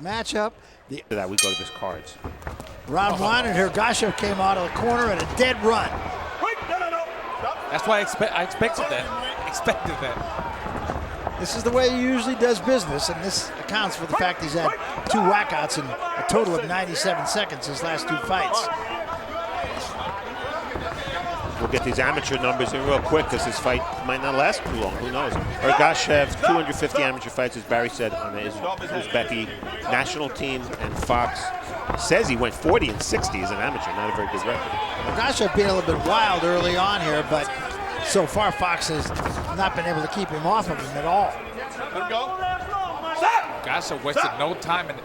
matchup. After that, we go to this cards. Round one, and Ergashev came out of the corner at a dead run. That's why I expected that. This is the way he usually does business, and this accounts for the fact he's had 2 whackouts in a total of 97 seconds his last 2 fights. We'll get these amateur numbers in real quick because this fight might not last too long. Who knows? Ergashev, 250 amateur fights, as Barry said, on the Uzbeki national team, and Fox says he went 40 and 60 as an amateur. Not a very good record. Ergashev being a little bit wild early on here, but so far Fox has not been able to keep him off of him at all. Ergashev wasted no time, and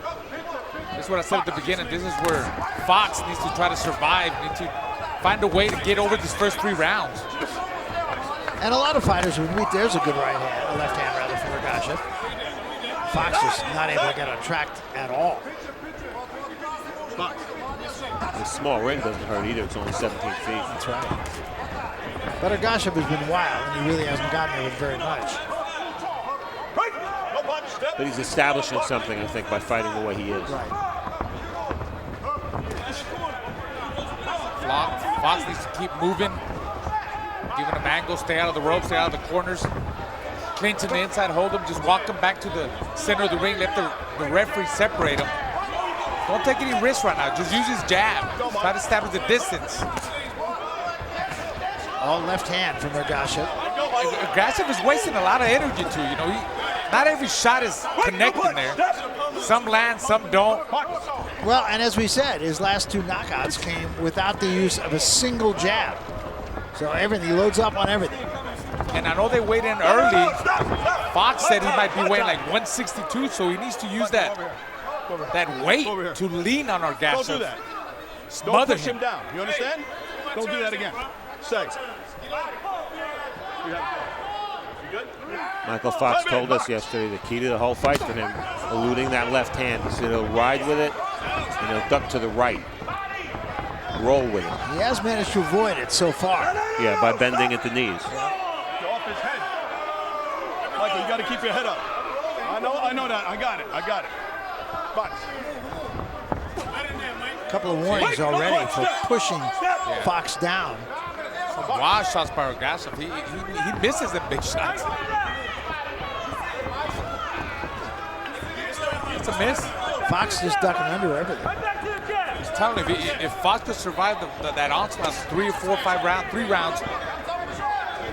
this is what I said at the beginning. This is where Fox needs to try to survive, needs to find a way to get over these first 3 rounds. And a lot of fighters would meet. There's a good right hand, a left hand rather, for Ergashev. Fox is not able to get on track at all. The small ring doesn't hurt either. It's only 17 feet. That's right. But Ergashev has been wild, and he really hasn't gotten there with very much. But he's establishing something, I think, by fighting the way he is. Right. Fox needs to keep moving, giving him angles, stay out of the ropes, stay out of the corners. Clinch in the inside, hold him, just walk him back to the center of the ring, let the referee separate him. Don't take any risks right now, just use his jab. Try to establish the distance. All left hand from Ergashev. Ergashev is wasting a lot of energy too, you know. Not every shot is connecting there. Some land, some don't. Well, and as we said, his last 2 knockouts came without the use of a single jab. So everything, he loads up on everything. And I know they weighed in early. Fox said he might be weighing like 162, so he needs to use that weight to lean on Ergashev. Don't do that. Don't push him down. You understand? Don't do that again. Stay. Mykal Fox told us yesterday the key to the whole fight for him, eluding that left hand. He said he'll ride with it and he'll duck to the right, roll with it. He has managed to avoid it so far. Yeah, by bending at the knees. Go off his head. Michael, you got to keep your head up. I know that. I got it. Fox. A couple of warnings already for pushing Fox down. Some wild shots by Ergashev. He misses the big shots. It's a miss. Fox just ducking under everything. He's telling you, if Fox could survive that onslaught, 3 or 4 or 5 rounds, 3 rounds,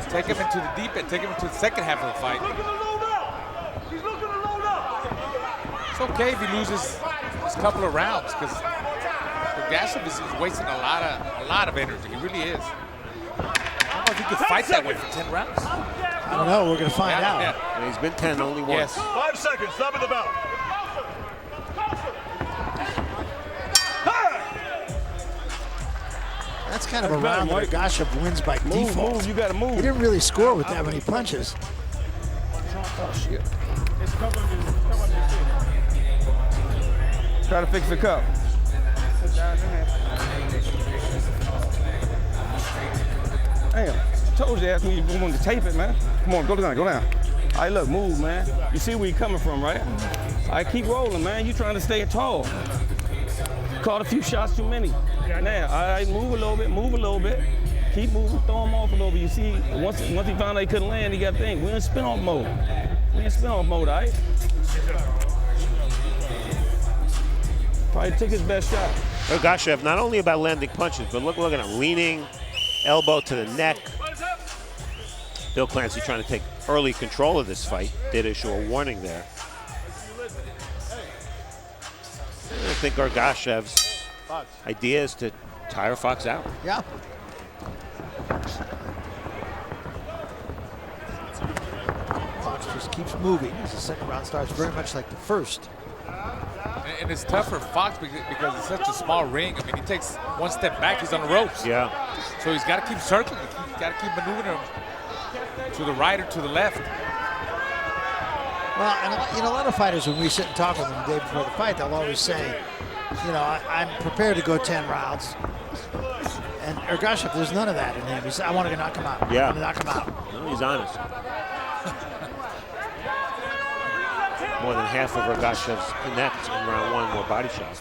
take him into the deep end, take him into the second half of the fight. It's okay if he loses a couple of rounds, because Ergashev is wasting a lot of energy. He really is. I don't know if he could fight that way for 10 rounds. I don't know. We're going to find out. Yeah. And he's been 10 only once. Yes. 5 seconds. Stop at the bell. That's kind of a round that Ergashev wins by default. Move. You got to move. He didn't really score with that many punches. Oh, shit. Try to fix the cup. Damn, I told you ask me if you wanted to tape it, man. Come on, go down. All right, look, move, man. You see where you're coming from, right? All right, keep rolling, man. You trying to stay tall. Caught a few shots too many. Now, all right, move a little bit. Keep moving, throw him off a little bit. You see, once he found out he couldn't land, he got to think. We're in spin-off mode. All right? Probably took his best shot. Ergashev, not only about landing punches, but look at him leaning, elbow to the neck. Bill Clancy trying to take early control of this fight. Did issue a warning there. I think Ergashev's idea is to tire Fox out. Yeah. Fox just keeps moving as the second round starts very much like the first. And it's tough for Fox because it's such a small ring. I mean, he takes 1 step back, he's on the ropes. Yeah. So he's got to keep circling. He's got to keep maneuvering him to the right or to the left. Well, and a lot of fighters, when we sit and talk with them the day before the fight, they'll always say, I'm prepared to go 10 rounds. And Ergashev, there's none of that in him. He said, I want to knock him out. Yeah. I want to knock him out. No, he's honest. More more than half of Ergashev's connects in round 1 were body shots.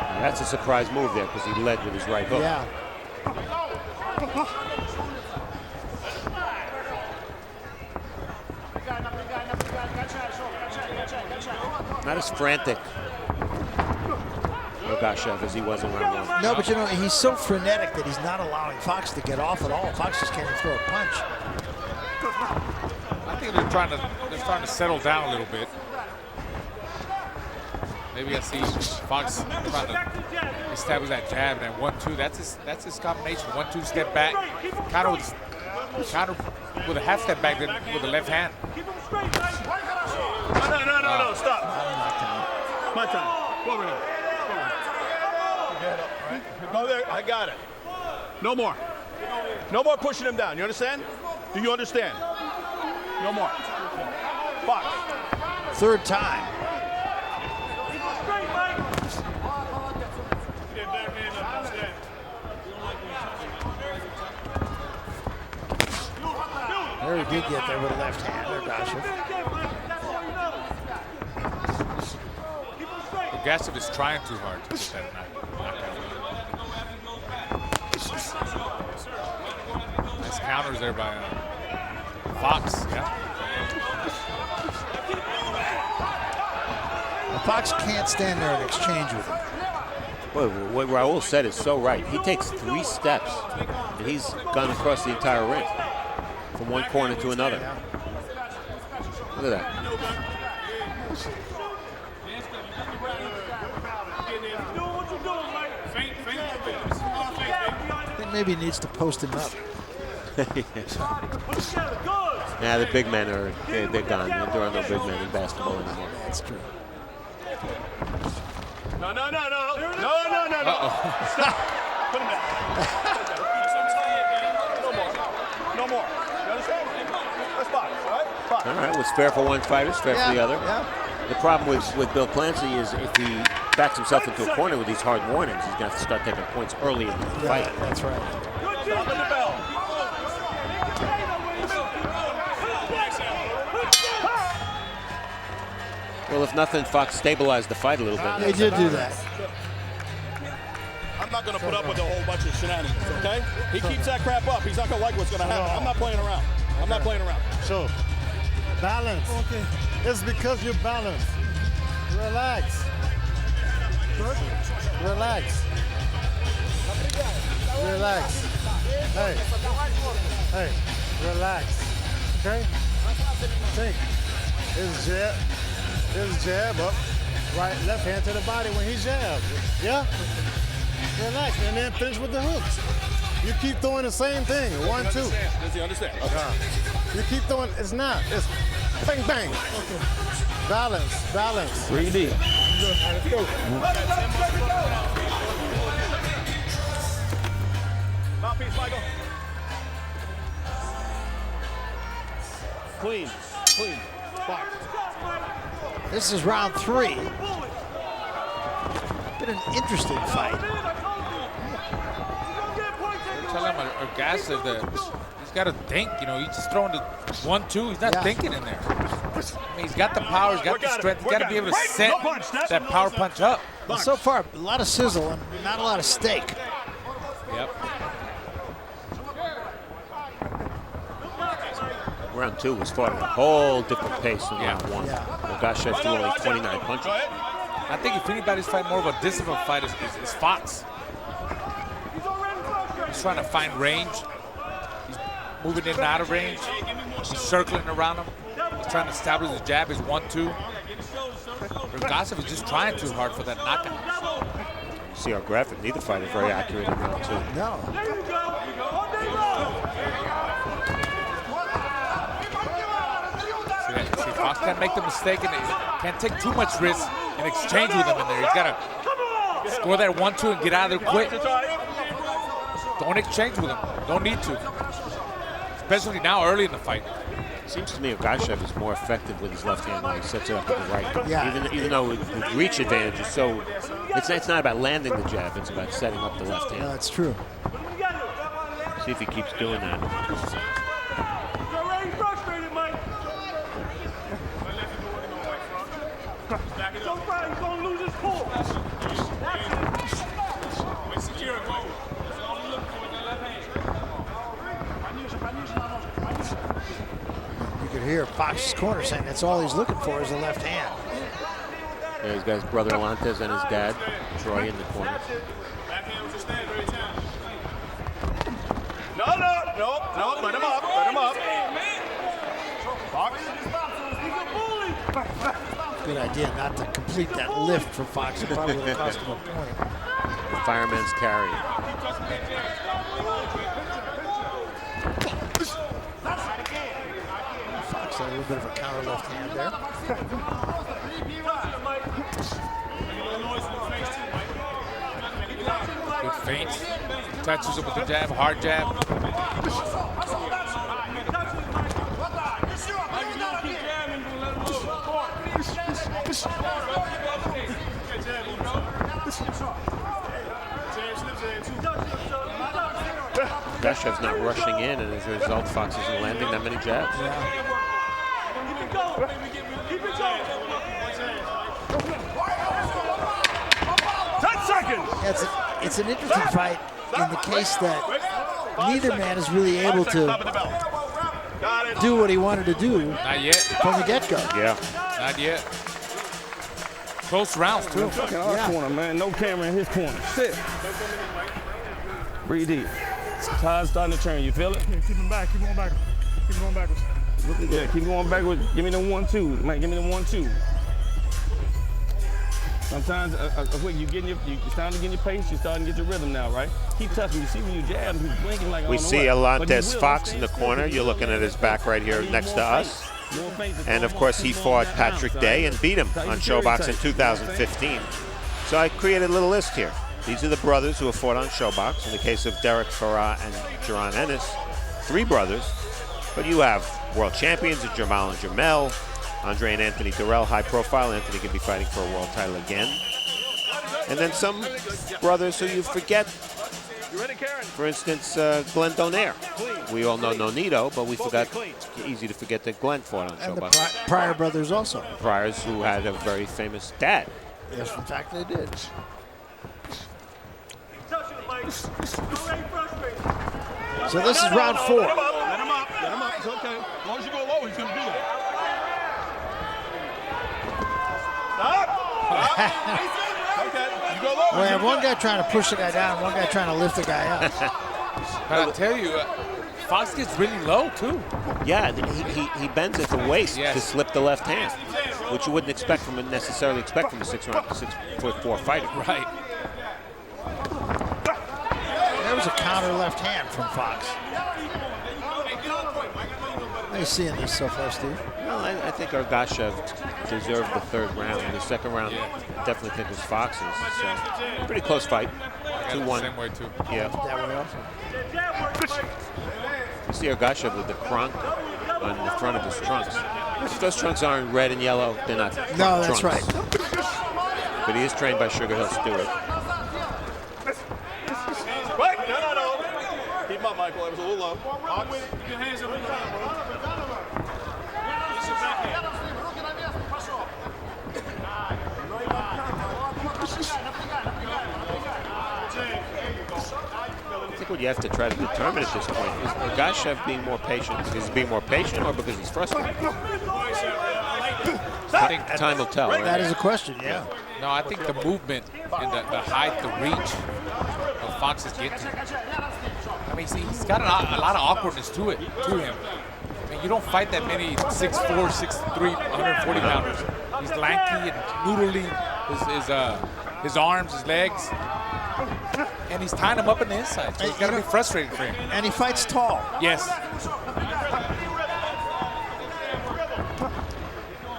And that's a surprise move there because he led with his right hook. Yeah. Not as frantic, Ergashev, as he was in round 1. No, but you know, he's so frenetic that he's not allowing Fox to get off at all. Fox just can't even throw a punch. I think they're trying to settle down a little bit. Maybe I see Fox trying to establish that jab and then 1-2. That's his combination. 1-2 step back, counter with a half step back then with the left hand. No, stop. My time. Go over here. Go there. I got it. No more. No more pushing him down. You understand? Do you understand? No more. Fox. Third time. There he did get there with a left hand, Ergashev. Ergashev is trying too hard to get that knockout. Nice counters there by Fox. Yeah. Fox can't stand there and exchange with him. Well, what Raul said is so right. He takes 3 steps, and he's gone across the entire ring, from one corner to another. Look at that. I think maybe he needs to post him up. Yeah, the big men they're gone. There are no big men in basketball anymore. That's true. No. Stop. Put him down. No more. You understand? Let's box, all right? Box. All right, what's fair for one fighter is fair for the other. Yeah. The problem with Bill Clancy is if he backs himself into a corner with these hard warnings, he's going to have to start taking points early in the fight. Yeah, that's right. Stop at the bell. Well, if nothing, Fox stabilized the fight a little bit. They did do that. I'm not going to put up with a whole bunch of shenanigans, okay? He keeps that crap up. He's not going to like what's going to happen. I'm not playing around. I'm not playing around. So, balance. Okay. It's because you're balanced. Relax. Relax. Relax. Hey, relax. Okay? Think. His jab up. Right, left hand to the body when he jabs. Yeah? Relax, and then finish with the hooks. You keep throwing the same thing. 1, 2. Does he understand? Okay. You keep throwing, it's not. It's bang, bang. Okay. Balance. 3D. Let's go. Mouthpiece, Michael. Clean. Box. This is round 3. Been an interesting fight. Tell him Ergashev that he's got to think. You know, he's just throwing the 1-2. He's not thinking in there. I mean, he's got the power. He's got the strength. He's got to be able to set that power punch up. Well, so far, a lot of sizzle and not a lot of steak. Yep. Round 2 was fought at a whole different pace than round 1. Yeah. Ergashev threw only 29 punches. I think if anybody's fighting more of a disciplined fight is Fox. He's trying to find range. He's moving in and out of range. He's circling around him. He's trying to establish his jab, his 1-2. Ergashev is just trying too hard for that knockout. You see our graphic. Neither fighter very accurate in round 2. No. See, Fox can't make the mistake and can't take too much risk and exchange with him in there. He's got to score that 1-2 and get out of there quick. Don't exchange with him. Don't need to. Especially now early in the fight. Seems to me Ergashev is more effective with his left hand when he sets it up with the right. Yeah. Even though the reach advantage is so, it's not about landing the jab, it's about setting up the left hand. No, that's true. See if he keeps doing that. You could hear Fox's corner saying that's all he's looking for is the left hand. Yeah, he's got his brother Lantes and his dad, Troy, in the corner. No, let him up, Fox. Good idea not to complete that lift for Fox. It probably would have cost him a point. The fireman's carry. Fox had a little bit of a counter left hand there. Good feints. Touches it with the jab, hard jab. Ergashev's not rushing in, and as a result, Fox isn't landing that many jabs. Yeah. 10 seconds. Yeah, it's an interesting fight in the case that neither man is really able to do what he wanted to do Not yet. from the get-go. Yeah. Not yet. Close rounds, too. Fucking our corner, man. No camera in his corner. Sit. Breathe deep. Tide's starting to turn. You feel it? Yeah, keep him back. Keep going backwards. Keep going backwards. Yeah, keep going backwards. Give me the 1-2. Man, give me the 1-2. Sometimes, quick, you're starting to get your pace. You're starting to get your rhythm now, right? Keep touching. You see when you jab, he's blinking like I We don't know see what. But he Lantes will. Fox in the corner. You're looking at his back right here next to us. And of course, he fought Patrick Day and beat him on Showbox in 2015. So I created a little list here. These are the brothers who have fought on Showbox. In the case of Derek Farah and Jaron Ennis, 3 brothers. But you have world champions, Jamal and Jamel, Andre and Anthony Durrell, high profile. Anthony could be fighting for a world title again. And then some brothers who you forget. For instance, Glenn Donaire. We all know Nonito, but we forgot. Easy to forget that Glenn fought on And the Showbox. Pryor brothers also. Priors who had a very famous dad. Yes, in fact, they did. So this is round 4. Let him up. It's okay. As long as you go low, he's going to do that. Stop. Okay, you go low. We have one guy trying to push the guy down, one guy trying to lift the guy up. But I tell you, Fox gets really low, too. Yeah, he bends at the waist Yes. to slip the left hand, which you wouldn't necessarily expect from a 6'4" fighter. Right. There was a counter left hand from Fox. How are you seeing this so far, Steve? Well, I think Ergashev deserved the 3rd round. The 2nd round, I definitely think was Fox's. So, pretty close fight. 2-1. Same way, too. Yeah. That way also. You see Ergashev with the cronk on the front of his trunks. If those trunks aren't red and yellow, they're not No, that's trunks. right. But he is trained by Sugar Hill Stewart. Right? No. Keep him up, Michael. It was a little low. I think what you have to try to determine at this point is Ergashev being more patient because he's being more patient or because he's frustrated. I think Time will tell, right? That is a question, yeah. No, I think the movement and the height, the reach of Fox is getting. I mean, he's got a lot of awkwardness to him. I mean, you don't fight that many 6'4", 6'3", 140 pounders. He's lanky and noodly. His arms, his legs, and he's tying him up in the inside. So it's got to be frustrating for him. And he fights tall. Yes.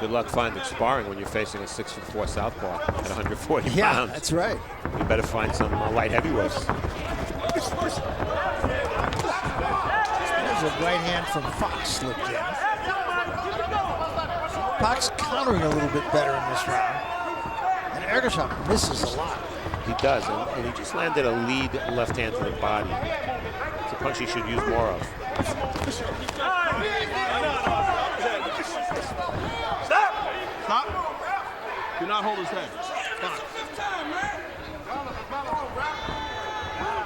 Good luck finding sparring when you're facing a 6'4" southpaw at 140 Yeah, pounds. that's right. You better find some light heavyweights. There's a right hand from Fox slipped in. Fox countering a little bit better in this round. And Ergashev misses a lot. He does, and he just landed a lead left hand to the body. It's a punch he should use more of. Stop. Do not hold his head.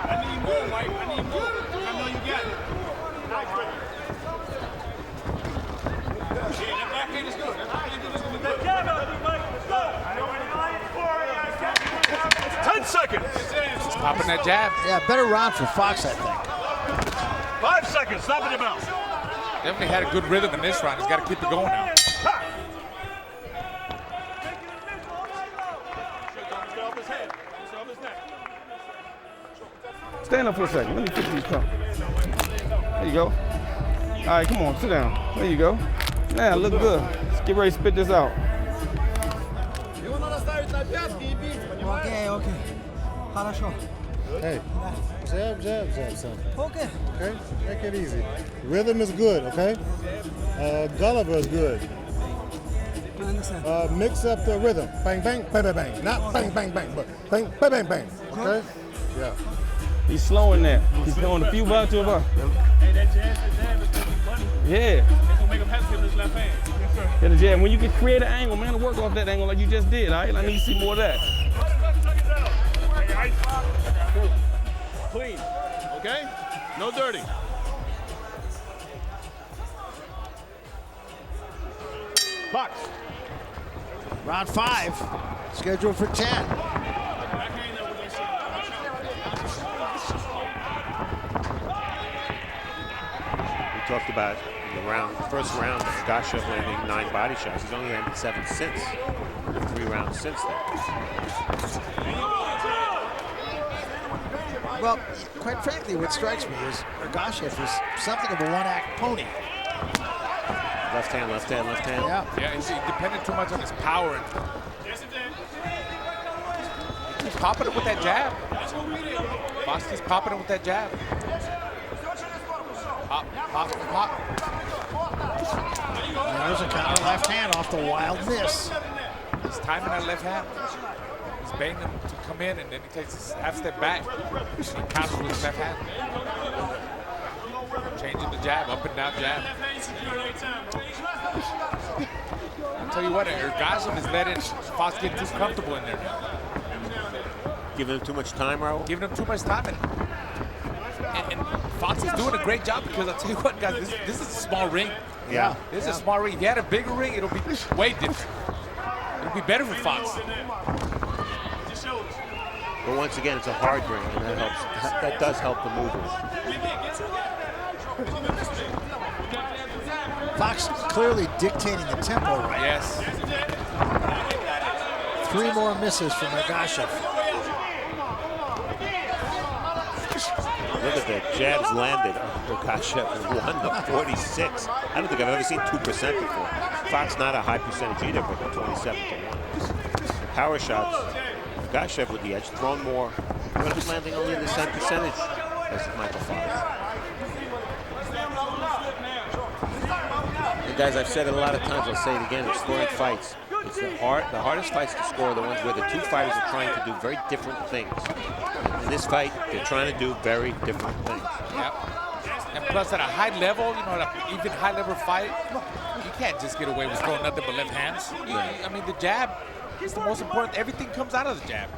I need more, Mike. I need more. I know you got it. Yeah, that backhand is good. That backhand is good. 10 seconds. Just popping that jab. Yeah, better round for Fox, I think. 5 seconds. Stop at the bell. Definitely had a good rhythm in this round. He's got to keep it going now. Stand up for a second. Let me fix these cups. There you go. All right, come on, sit down. There you go. Now, look good. Let's get ready to spit this out. Okay. Хорошо. Hey, jab, son. Okay. Okay? Take it easy. Rhythm is good, okay? Gulliver is good. I understand. Mix up the rhythm. Bang, bang, bang, bang, bang. Not bang, bang, bang, but bang, bang, bang, bang. Okay? Yeah. He's slowing that. He's going a few bucks to a buck. Hey, that jab is money. Yeah. It's gonna make him hesitate with his left hand. Yes, sir. Yeah, the jab. When you can create an angle, man, to work off that angle like you just did, all right? I need to see more of that. Clean. Okay? No dirty. Fox. Round 5, scheduled for 10. We talked about in the first round, Ergashev landing 9 body shots. He's only landed 7 since. 3 rounds since then. Well, quite frankly, what strikes me is Ergashev is something of a one-act pony. Left hand, left hand, left hand. Yeah. He's dependent too much on his power. He's popping it with that jab. Fox keeps popping it with that jab. Pop. There's a counter left hand off the wild miss. He's timing that left hand. He's baiting him to come in, and then he takes a half step back. He counters with his left hand. Changing the jab, up and down jab. I'll tell you what, Ergashev is letting Fox get too comfortable in there now. Giving him too much time, Raul? Giving him too much time. And Fox is doing a great job because I'll tell you what, guys, this is a small ring. Yeah. This is a small ring. If you had a bigger ring, it'll be way different. It'll be better for Fox. But once again, it's a hard ring, and that helps. That does help the movers. Fox clearly dictating the tempo right Yes. now. 3 more misses from Ergashev. Look at that. Jabs landed. Ergashev 1-46. I don't think I've ever seen 2% before. Fox not a high percentage either, but 27-1. Power shots. Ergashev with the edge, thrown more, but he's landing only in the same percentage as Mykal Fox. And guys, I've said it a lot of times, I'll say it again, in scoring fights, it's the hardest fights to score are the ones where the 2 fighters are trying to do very different things. In this fight, they're trying to do very different things. Yep. And plus, at a high level, even high level fight, you can't just get away with throwing nothing but left hands. I mean, the jab is the most important. Everything comes out of the jab.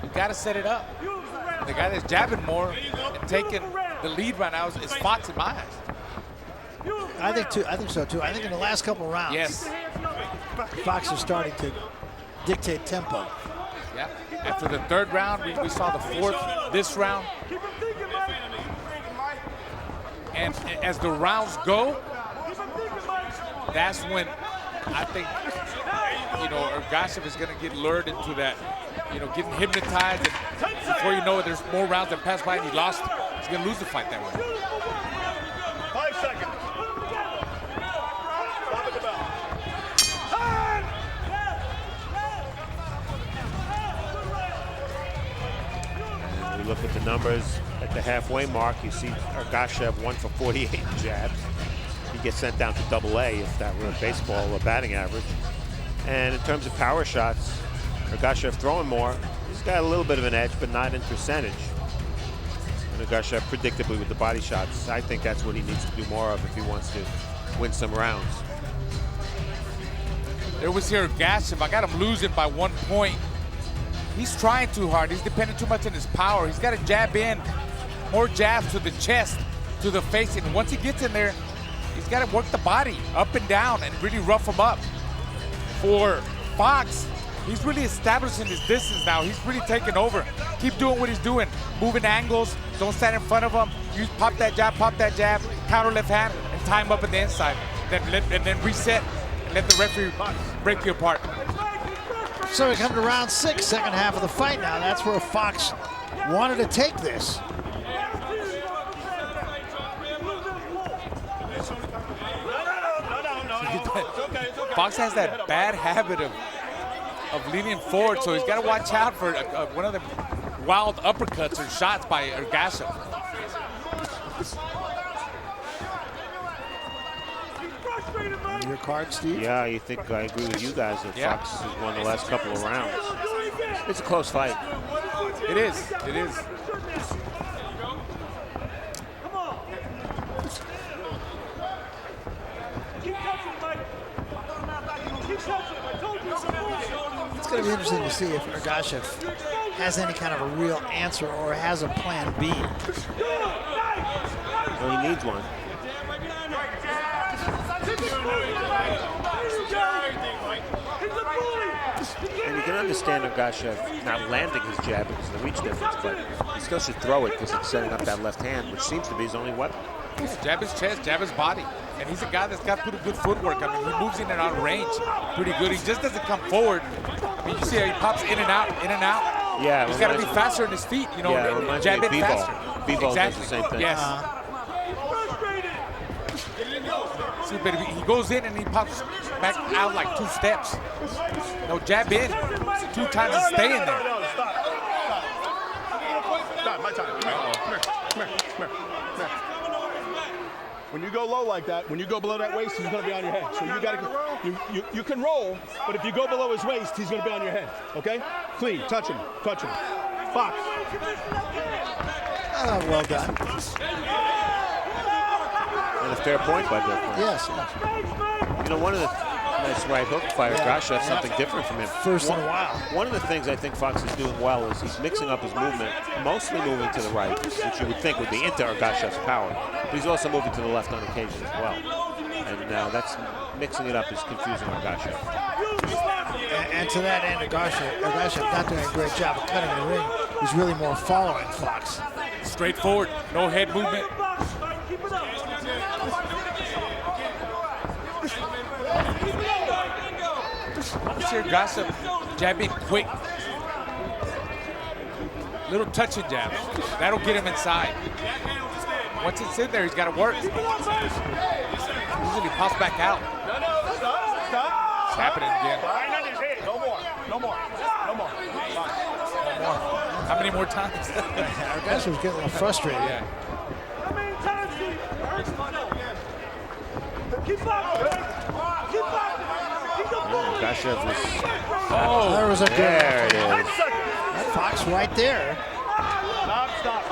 You got to set it up. The guy that's jabbing more and taking the lead right now is Fox in my eyes. I think so too. I think in the last couple of rounds, Yes. Fox is starting to dictate tempo. Yep. After the 3rd round, we saw the 4th this round. And as the rounds go, that's when I think, Ergashev is going to get lured into that, getting hypnotized. And before you know it, there's more rounds that pass by and he lost. He's going to lose the fight that way. 5 seconds. Stop at the bell. And we look at the numbers at the halfway mark. You see Ergashev 1 for 48 jabs. He gets sent down to AA if that were a baseball or batting average. And in terms of power shots, Ergashev throwing more. He's got a little bit of an edge, but not in percentage. And Ergashev predictably with the body shots. I think that's what he needs to do more of if he wants to win some rounds. There was here Ergashev. I got him losing by 1 point. He's trying too hard. He's depending too much on his power. He's got to jab in, more jabs to the chest, to the face. And once he gets in there, he's got to work the body up and down and really rough him up. For Fox, he's really establishing his distance now. He's really taking over. Keep doing what he's doing. Moving angles. Don't stand in front of him. You pop that jab, counter left hand, and tie him up in the inside. And then reset and let the referee break you apart. So we come to round 6, second half of the fight now. That's where Fox wanted to take this. Fox has that bad habit of leaning forward, so he's got to watch out for one of the wild uppercuts or shots by Ergashev. Your card, Steve? Yeah, I think I agree with you guys that Fox has won the last couple of rounds. It's a close fight. It is. It is. It's going to be interesting to see if Ergashev has any kind of a real answer or has a plan B. Well, he needs one. And you can understand Ergashev not landing his jab because of the reach difference, but he still should throw it because it's setting up that left hand, which seems to be his only weapon. Jab his chest, jab his body. And he's a guy that's got pretty good footwork. I mean, he moves in and out of range pretty good. He just doesn't come forward. I mean, you see how he pops in and out, in and out. Yeah. He's got to be faster in his feet, you know, jab in faster. B-ball exactly. does the same thing. Yes. See, but he goes in and he pops back out like 2 steps. No, jab in 2 times and stay in there. Stop, my time. Come here. When you go low like that, when you go below that waist, he's going to be on your head. So you got to, you can roll, but if you go below his waist, he's going to be on your head. Okay? Clean. Touch him. Fox. Well done. And a fair point by Bill Clinton. Yes. You know, one of the nice right hook by Ergashev, something different from him. First in a while. One of the things I think Fox is doing well is he's mixing up his movement, mostly moving to the right, which you would think would be into Ergashev's power. But he's also moving to the left on occasion as well. And that's mixing it up is confusing Ergashev. And to that end, Ergashev not doing a great job of cutting the ring. He's really more following Fox. Straightforward, no head movement. Ergashev jabbing quick. Little touching jab. That'll get him inside. Once it's in there, he's got to work. Usually pops back out. It's happening again. No more. How many more times? Ergashev's getting a little frustrated. Yeah. Ergashev was... Oh, there was a good There it is. Fox right there. Stop.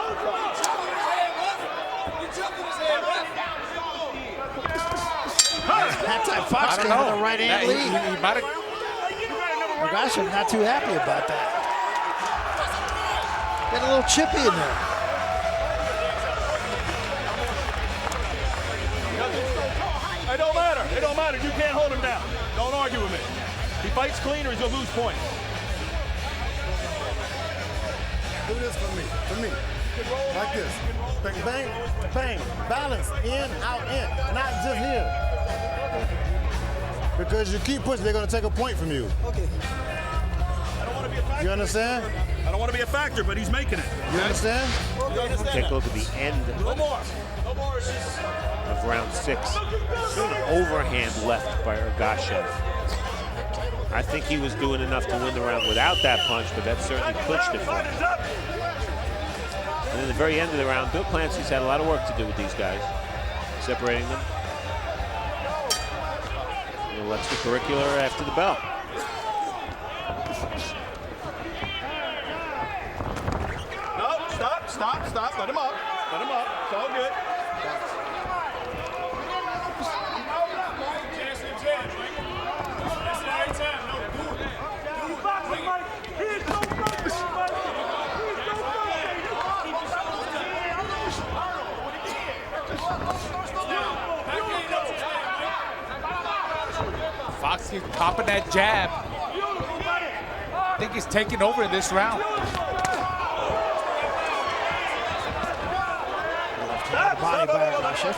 That time Fox gave him the right hand lead. He might have. Ergashev not too happy about that. Got a little chippy in there. It don't matter. You can't hold him down. Don't argue with me. He fights clean or he's going to lose points. Do this for me. Like this. Bang, bang, bang. Balance. In, out, in. Not just here. Because you keep pushing, they're going to take a point from you. Okay. I don't want to be a factor. You understand? I don't want to be a factor, but he's making it. You understand? Take a look at the end No more. of round 6. An overhand left by Ergashev. I think he was doing enough to win the round without that punch, but that certainly clinched it for him. And in the very end of the round, Bill Clancy's had a lot of work to do with these guys, separating them. Little extracurricular after the bell. No, stop. Let him up. It's all good. popping that jab. I think he's taking over in this round. Body by Ergashev.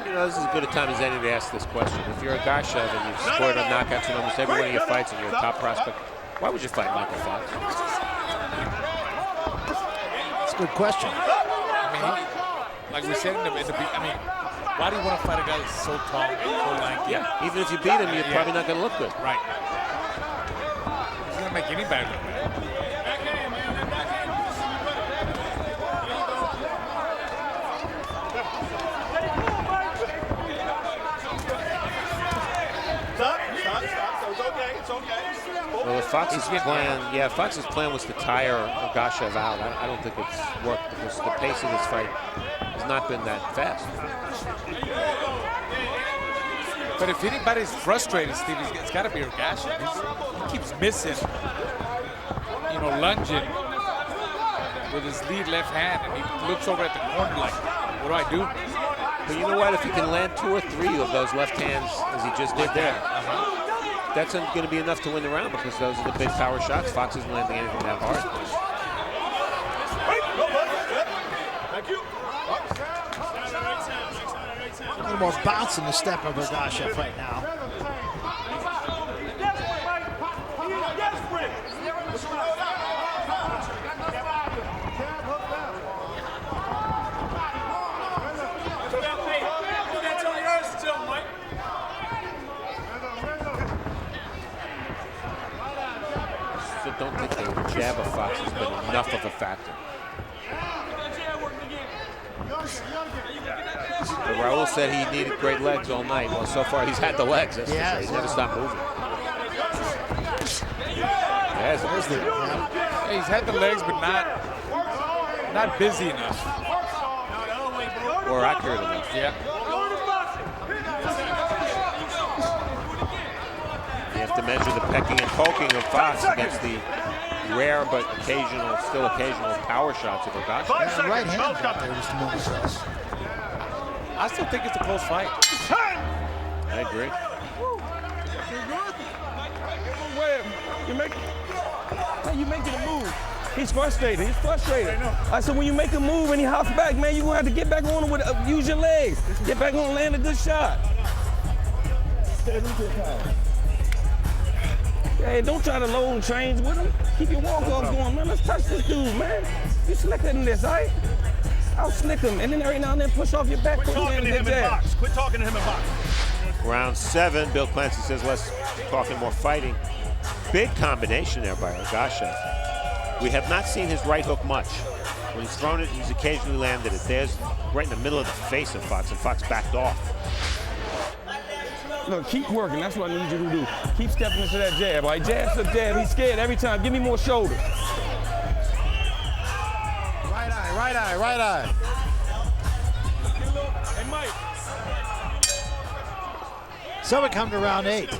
You know, this is as good a time as any to ask this question. If you're Ergashev and you've scored on knockouts in almost every one of your fights and you're a top prospect, why would you fight Mykal Fox? That's a good question. I mean, like we said in the beginning, I mean, why do you want to fight a guy that's so tall, so lanky? Yeah, even if you beat him, you're probably not going to look good. Right. He's going to make anybody look bad. Well, if Fox's plan, Fox's plan was to tire Ergashev out. I don't think it's worked because the pace of this fight has not been that fast. But if anybody's frustrated, Steve, it's got to be Ergashev. He keeps missing, you know, lunging with his lead left hand, and he looks over at the corner like, what do I do? But you know what? If he can land 2 or 3 of those left hands, as he just did there, that's going to be enough to win the round because those are the big power shots. Fox isn't landing anything that hard. A little more bounce in the step of Ergashev right now. Don't think the jab of Fox has been enough of a factor. But Raul said he needed great legs all night. Well, so far he's had the legs. That's for sure. He's never stopped moving. He's had the legs, but not busy enough. Or accurate enough. Yeah. You have to measure the pecking and poking of Fox against the rare but still occasional power shots of Ergashev. Yeah, right hand out there just a moment ago. I still think it's a close fight. I agree. You making a move. He's frustrated. I said, when you make a move and he hops back, man, you're going to have to get back on with use your legs. Get back on and land a good shot. Hey, don't try to load and change with him. Keep your walk-offs going, man. Let's touch this dude, man. You slicker than this, all right? I'll slick him, and then every now and then push off your back. Quit talking to him in box. Quit talking to him in box. Round 7, Bill Clancy says less talking, more fighting. Big combination there by Ergashev. We have not seen his right hook much. When he's thrown it, he's occasionally landed it. There's right in the middle of the face of Fox, and Fox backed off. Look, keep working. That's what I need you to do. Keep stepping into that jab. All right, jab to jab. He's scared every time. Give me more shoulder. Right eye, right eye, right eye. Hey, Mike. So we come to round 8.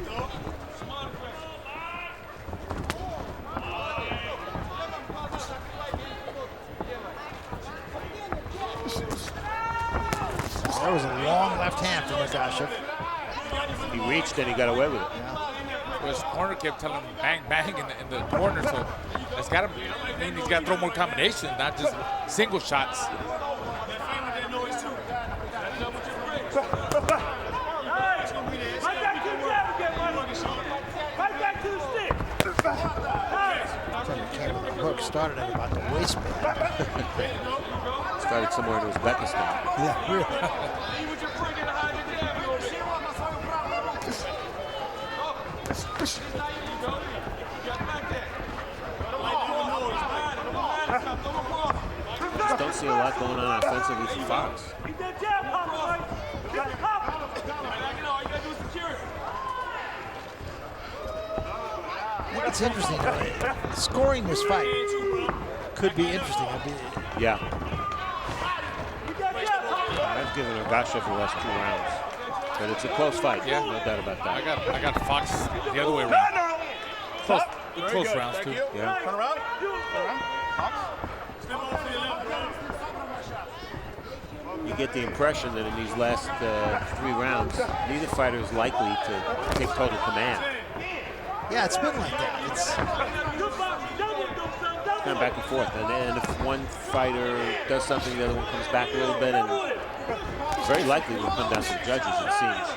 That was a long left hand from Ergashev. He reached and he got away with it. Well, his corner kept telling him bang, bang in the corner, so that's got to mean he's got to throw more combinations, not just single shots. Hook started at about the waistband. Started somewhere in Uzbekistan. Yeah, really. Just don't see a lot going on offensively for Fox. It's interesting. Scoring this fight could be interesting. Yeah. I've given Ergashev the last 2 rounds, but it's a close fight. Yeah, no doubt about that. I got Fox the other way around. Close rounds too. Yeah. Turn around. you get the impression that in these last 3 rounds, neither fighter is likely to take total command. Yeah, it's been like that. It's kind of back and forth. And if one fighter does something, the other one comes back a little bit, and it's very likely will come down to the judges, it seems.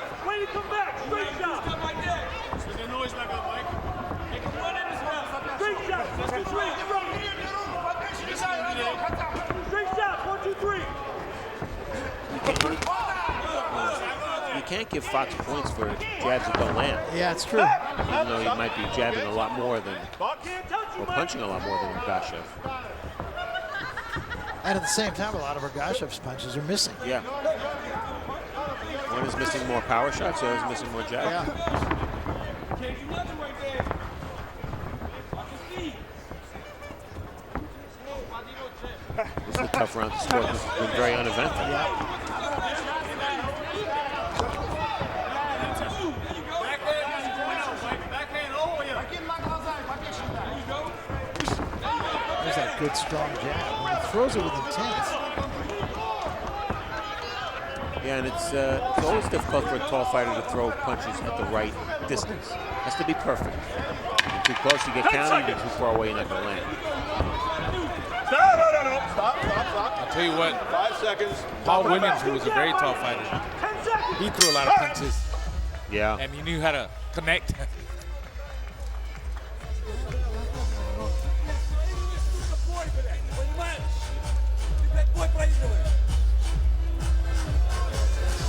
You can't give Fox points for jabs that don't land. Yeah, it's true. Even though he might be jabbing a lot more than, or punching a lot more than Ergashev. And at the same time, a lot of Ergashev's punches are missing. Yeah. One is missing more power shots, the other is missing more jabs. Yeah. This is a tough round to score. This has been very uneventful. Yeah. There's that good, strong jab. When he throws it with intent. Yeah, and it's always difficult for a tall fighter to throw punches at the right distance. Has to be perfect. Too close, you get counted. You're too far away, you're not going to land. No. Stop. I'll tell you what. 5 seconds. Paul Williams, who was a very tall fighter, he threw a lot of punches. Yeah. And he knew how to connect.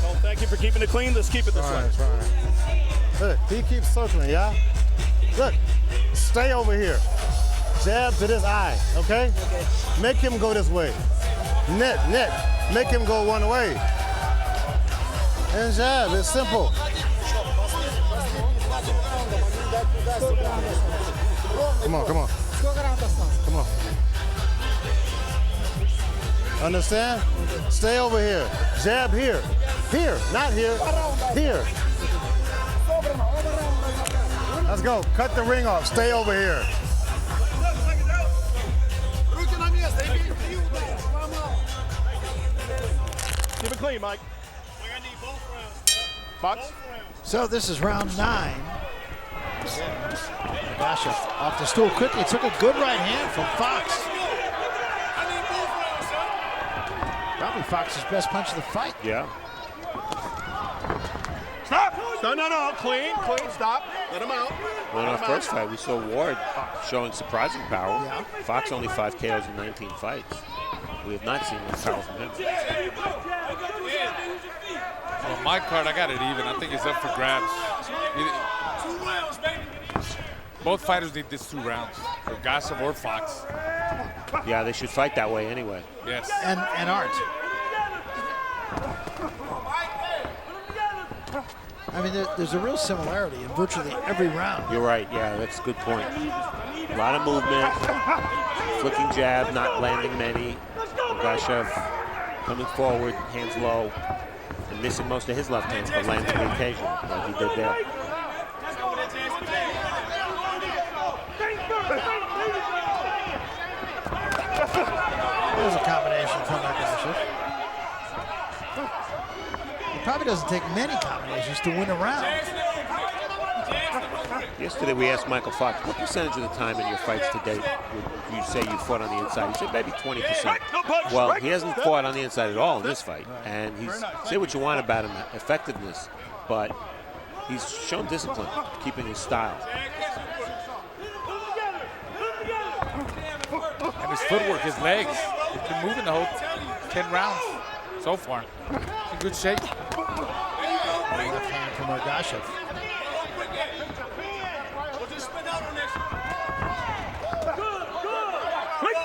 Well, thank you for keeping it clean. Let's keep it this way. Look, he keeps circling, yeah? Look, stay over here. Jab to this eye, okay? Make him go this way. Net, make him go one way. And jab, it's simple. Come on. Understand? Stay over here. Jab here. Here, not here. Here. Let's go. Cut the ring off. Stay over here. Keep it clean, Mike. Fox? So this is round 9. Ergashev off the stool quickly. Took a good right hand from Fox. Probably Fox's best punch of the fight. Yeah. Stop! No. Clean. Stop. Let him out. Well, in our first fight, we saw Ward showing surprising power. Yeah. Fox only 5 KOs in 19 fights. We have not seen much power from him. On my card, I got it even. I think it's up for grabs. Both fighters need this 2 rounds, Ergashev or Fox. Yeah, they should fight that way anyway. Yes. And Art. I mean, there's a real similarity in virtually every round. You're right. Yeah, that's a good point. A lot of movement, flicking jab, not landing many. Ergashev coming forward, hands low, and missing most of his left hands, but landing the occasion, like he did there. There's a combination from Ergashev. He probably doesn't take many combinations to win a round. Yesterday we asked Mykal Fox, what percentage of the time in your fights to date would you say you fought on the inside? He said maybe 20%. Well, he hasn't fought on the inside at all in this fight. And he's, say what you want about him, effectiveness, but he's shown discipline, keeping his style. And his footwork, his legs. He's been moving the whole 10 rounds so far. He's in good shape. Left hand from Ergashev.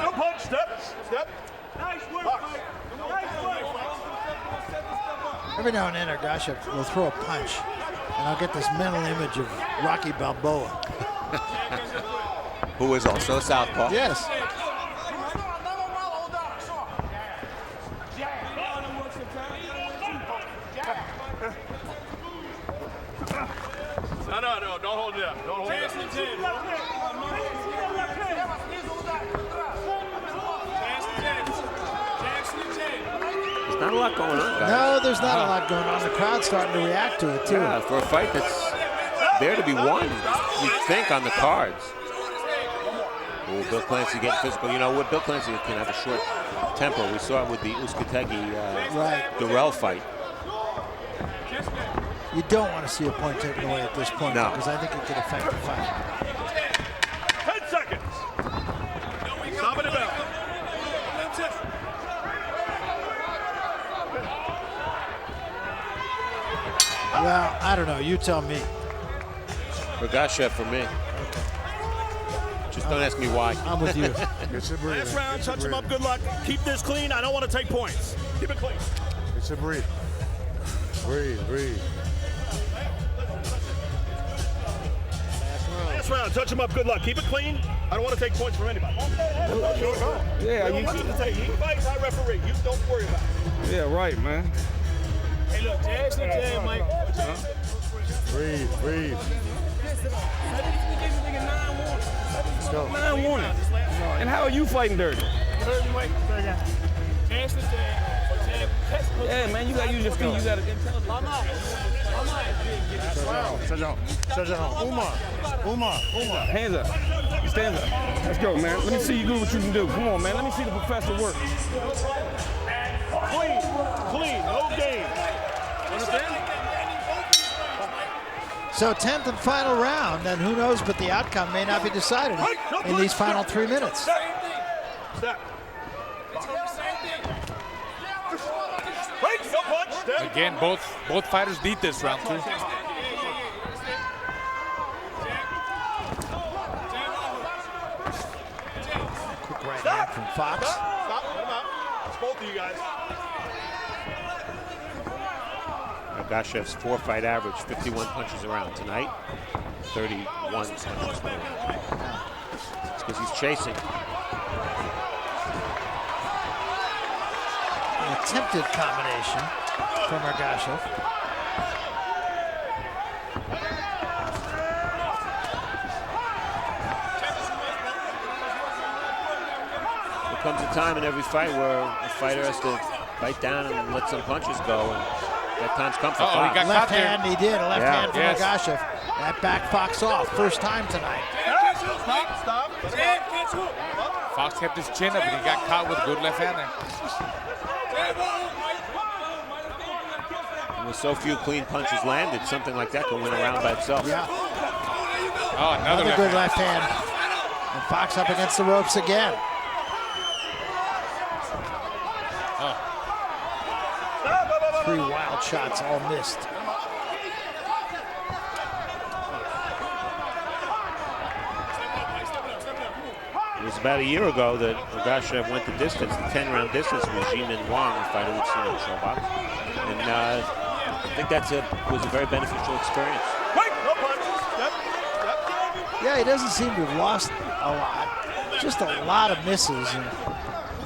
No punch. Step. Nice work, Mike. Every now and then, Ergashev will throw a punch, and I'll get this mental image of Rocky Balboa. Who is also a southpaw. Yes. No, don't hold it up. Don't hold it up. His Not a lot going on, guys. No, there's not a lot going on. The crowd's starting to react to it, too. Yeah, for a fight that's there to be won, you'd think, on the cards. Oh, Bill Clancy getting physical. You know what? Bill Clancy can have a short temper. We saw it with the Uzcategui-Durrell fight. You don't want to see a point taken away at this point, No. because I think it could affect the fight. 10 seconds. Stop it about. Well, I don't know. You tell me. Ergashev for me. Just don't ask me why. I'm with you. It's a breather. Last round, It's a touch him breather. up. Good luck. Keep this clean. I don't want to take points. Keep it clean. It's a breathe. Breathe, breathe. Last round, touch him up. Good luck. Keep it clean. I don't want to take points from anybody. Yeah, You fight, I referee. You don't worry about it. yeah, right, man. Hey, look, Jay, Mike. Breathe, breathe. Let's go. 9 warning. And how are you fighting dirty? Yeah, man, you gotta use your feet. You gotta Shohjahon. Umar. hands up. Stand up. Let's go, man. Let me see you do what you can do. Come on, man. Let me see the professor work. Clean, no game. Understand? So 10th and final round, and who knows, but the outcome may not be decided in these final 3 minutes. Step. Right, no punch. Step. Again, both fighters need this round, too. Quick right hand from Fox. Stop. Let him out. It's both of you guys. Ergashev's 4-fight average, 51 punches around. Tonight, 31 punches around. It's because he's chasing. An attempted combination from Ergashev. There comes a time in every fight where a fighter has to bite down and let some punches go. And that time's come for Uh-oh, he Fox. got Left caught there. hand, he did. A left hand from Yes. Ergashev. That backed Fox off. First time tonight. Stop. Fox kept his chin up, and he got caught with a good left hand there. And with so few clean punches landed, something like that can win a round by itself. Yeah. Oh, another Another good left hand. left hand. And Fox up against the ropes again. Three wild shots, all missed. It was about a year ago that Ergashev went the distance, the 10-round distance with Jimin Wang, a fighter we've seen in the show box. And I think that was a very beneficial experience. Right, no punch. Step. Yeah, he doesn't seem to have lost a lot. Just a lot of misses and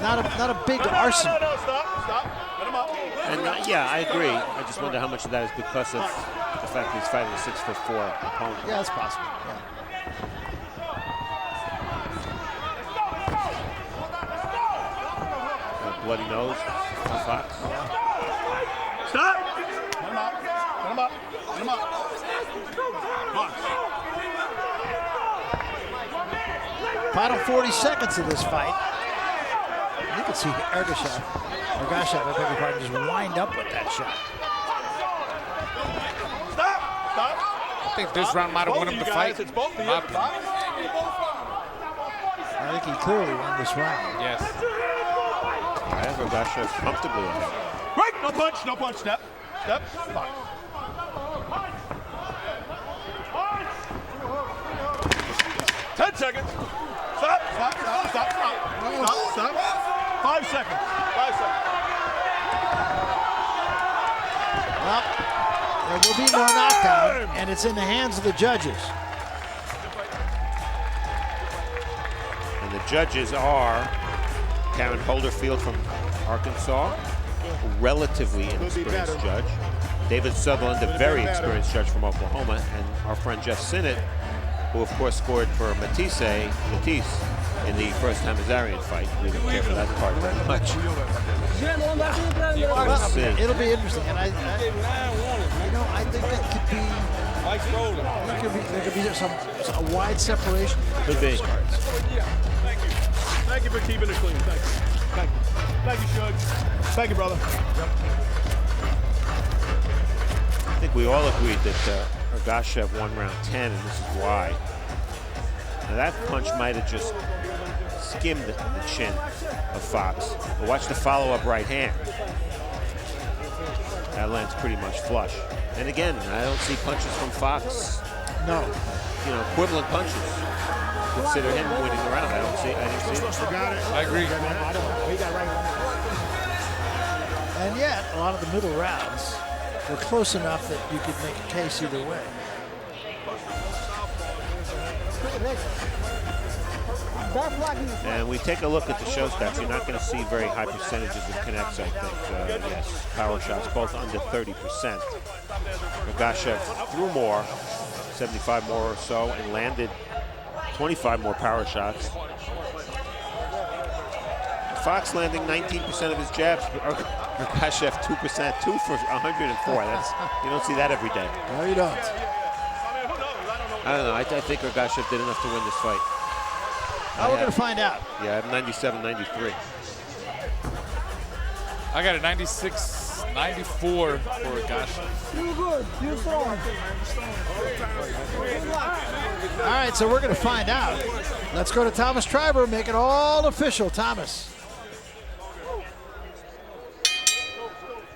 not a big arsenal. No, stop. Let him out. And yeah, I agree. I just wonder how much of that is because of the fact that he's fighting a 6'4" opponent. Yeah, it's possible. Yeah. Bloody nose on Fox. Stop. Let him out. Fox. Final 40 seconds of this fight. You can see Ergashev, I beg your pardon, just wind up with that shot. Stop. I think this round might have won him the fight. It's both of in you. my opinion. I think he clearly won this round. Yes. I have Ergashev comfortably ahead. Right, no punch. Step. Fox. 10 seconds. Stop. 5 seconds. Well, there will be no knockout, and it's in the hands of the judges. And the judges are Karen Holderfield from Arkansas, a relatively inexperienced judge. David Sutherland, a very experienced judge from Oklahoma, and our friend Jeff Sinnott, who of course scored for Matisse in the first Hamazarian fight. We don't care for that part very much. Well, Let's see. it'll be interesting, and I think it could be. There could be a wide separation. Could be. Thank you for keeping it clean. Thank you. Thank you. Thank you, Shug. Thank you, brother. I think we all agreed that Ergashev won round 10, and this is why. Now that punch might have just skimmed the chin of Fox. But watch the follow-up right hand. That lands pretty much flush. And again, I don't see punches from Fox. No. You know, equivalent punches. Consider him winning the round. I didn't see it. I agree. And yet, a lot of the middle rounds were close enough that you could make a case either way. And we take a look at the show stats. You're not going to see very high percentages of connects, I think. Yes, power shots, both under 30%. Ergashev threw more, 75 more or so, and landed 25 more power shots. Fox landing 19% of his jabs. Ergashev 2%, 2 for 104. You don't see that every day. No, you don't. I don't know. I think Ergashev did enough to win this fight. We're going to find out. Yeah, I have 97, 93. I got a 96, 94 for Ergashev. You good. You strong. All right, so we're going to find out. Let's go to Thomas Triber, make it all official. Thomas.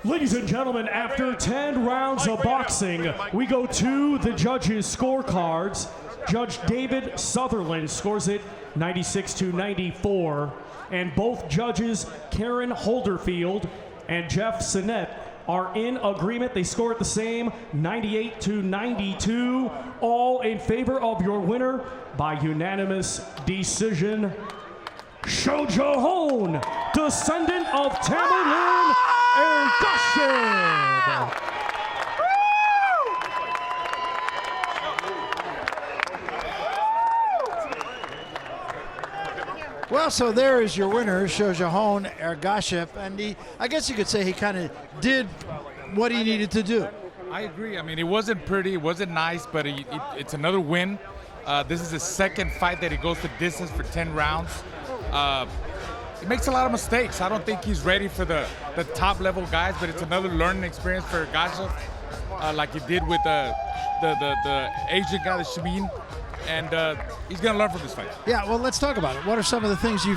Ladies and gentlemen, after 10 rounds of boxing, we go to the judges' scorecards. Judge David Sutherland scores it 96-94, and both judges, Karen Holderfield and Jeff Sinnett, are in agreement. They score it the same, 98-92, all in favor of your winner by unanimous decision. Shohjahon, descendant of Tamerlan Ergashev. Well, so there is your winner, Shohjahon Ergashev, and I guess you could say he kind of did what he needed to do. I agree. I mean, it wasn't pretty, it wasn't nice, but it's another win. This is his second fight that he goes the distance for 10 rounds. He makes a lot of mistakes. I don't think he's ready for the top level guys, but it's another learning experience for Ergashev, like he did with the Asian guy, the Shameen. And he's going to learn from this fight. Yeah, well, let's talk about it. What are some of the things you